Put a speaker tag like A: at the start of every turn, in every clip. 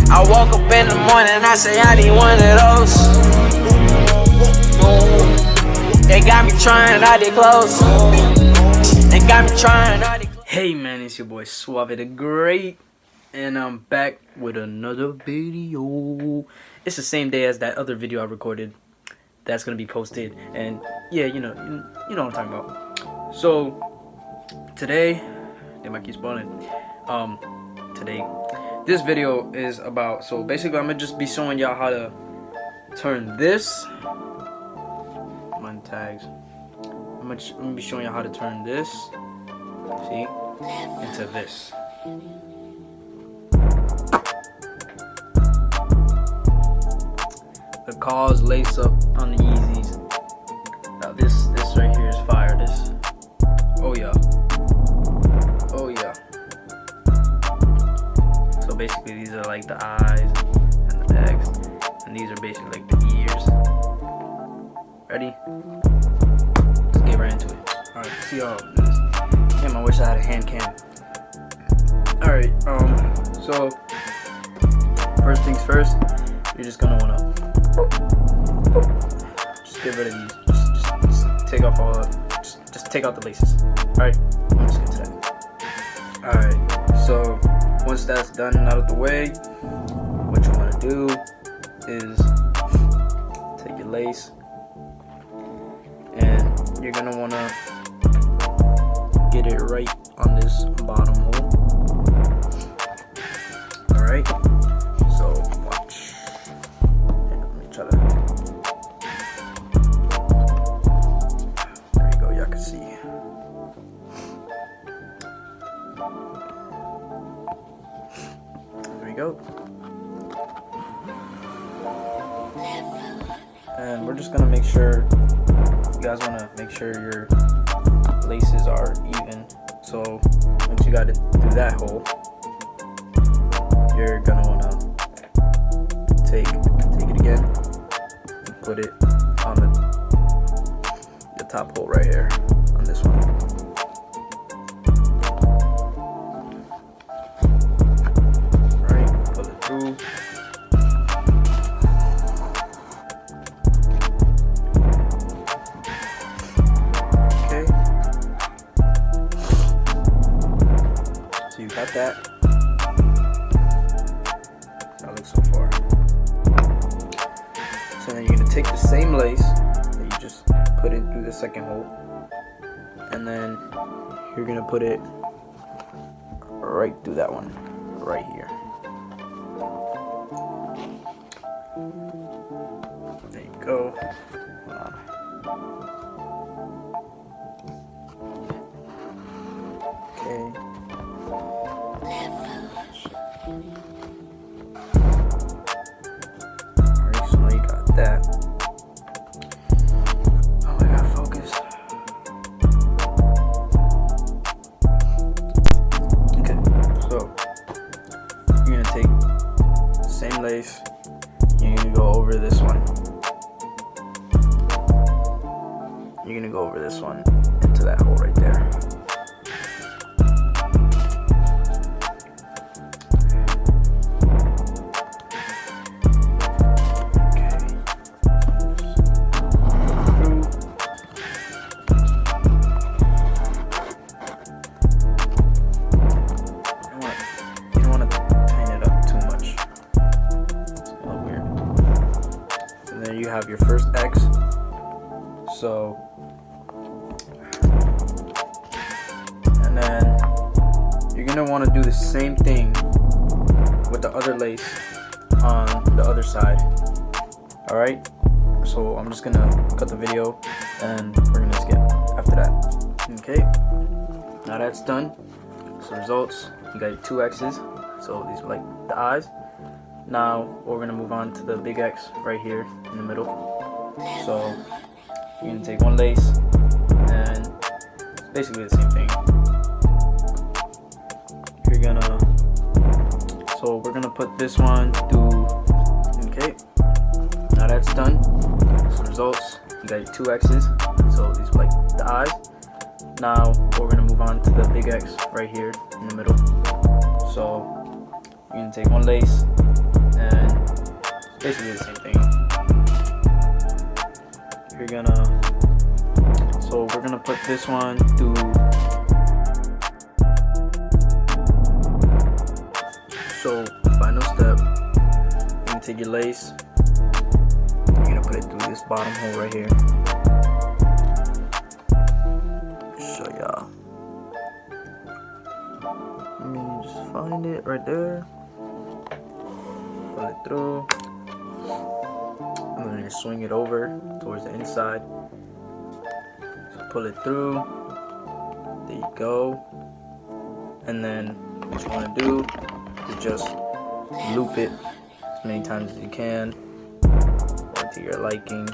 A: I woke up in the morning, I say I need one of those. They got me trying out their clothes. They got me trying out their clothes.
B: Hey man, it's your boy Suave the Great, and I'm back with another video. It's the same day as that other video I recorded that's gonna be posted, and yeah, you know what I'm talking about. So today, they might keep spawning. Today, this video is about, so basically I'm gonna just be showing y'all how to turn this, my tags, I'm gonna be showing y'all how to turn this, see, into this. The KAWS lace up on the Yeezys. Now this right here is fire. This, oh yeah, oh yeah. So basically these are like the eyes and the legs, and these are basically like the ears. Ready? Let's get right into it. All right, see y'all. Damn, I wish I had a hand cam. All right, so first things first, you're just gonna wanna just get rid of these. Just take off all the, just take out the laces. All right, let's get to that. All right, so once that's done and out of the way, what you want to do is take your lace, and you're gonna want to get it right on this bottom hole. All right, so watch. Here, let me try to. There you go. Y'all can see. There we go. And we're just gonna make sure, you guys wanna make sure your laces are even. So once you got it through that hole, you're gonna wanna take it again and put it on the top hole right here on this one. Right, pull it through. Okay. So you got that. That looks so far. So then you're gonna take the same lace that you just put in through the second hole, and then you're gonna put it right through that one, right here. There you go. Hold on. Okay. Alright, so now you got that. Oh my god, focus. Okay, so you're gonna take the same lace, you're gonna go over this one. You're gonna go over this one into that hole right there. You have your first X, so, and then you're gonna want to do the same thing with the other lace on the other side. All right, so I'm just gonna cut the video and we're gonna skip after that. Okay, now that's done. So results, you got your 2 X's, so these are like the eyes. Now we're gonna move on to the big X right here in the middle. So you're gonna take one lace, and it's basically the same thing. You're gonna, so we're gonna put this one through. Okay, now that's done. So results, you got your 2 X's, so these are like the eyes. Now we're gonna move on to the big X right here in the middle. So you're gonna take one lace, basically the same thing. We're gonna put this one through. So final step, you're gonna take your lace, you're gonna put it through this bottom hole right here. Show y'all. Let me just find it right there. Pull it through. I'm gonna swing it over towards the inside. So pull it through. There you go. And then what you want to do is just loop it as many times as you can, or to your liking.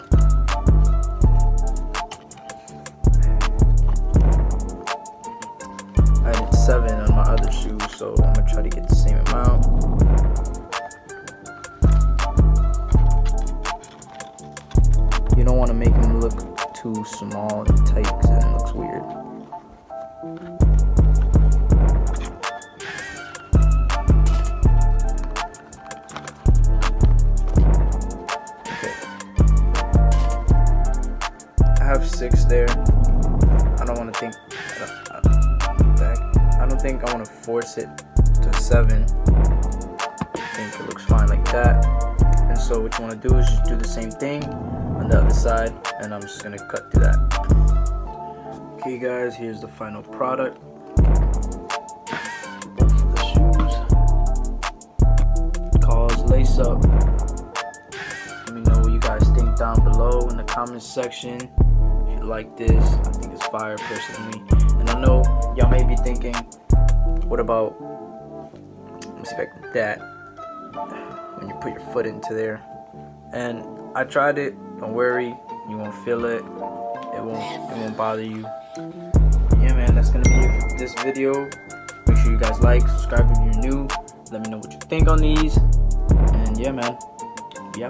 B: I did 7 on my other shoe, so I'm gonna try to get the same amount. You don't want to make them look too small and tight because then it looks weird. Okay. I have 6 there. I don't want to think. I don't think I want to force it to 7. I think it looks fine like that. And so what you want to do is just do the same thing on the other side, and I'm just gonna cut through that. Okay guys, here's the final product. Both of the shoes. KAWS lace up. Let me know what you guys think down below in the comments section. If you like this, I think it's fire personally. And I know y'all may be thinking, what about, let me see if I can do that, when you put your foot into there. And I tried it, don't worry, you won't feel it, it won't bother you. But yeah man, that's gonna be it for this video. Make sure you guys like, subscribe if you're new, let me know what you think on these, and yeah man, yeah.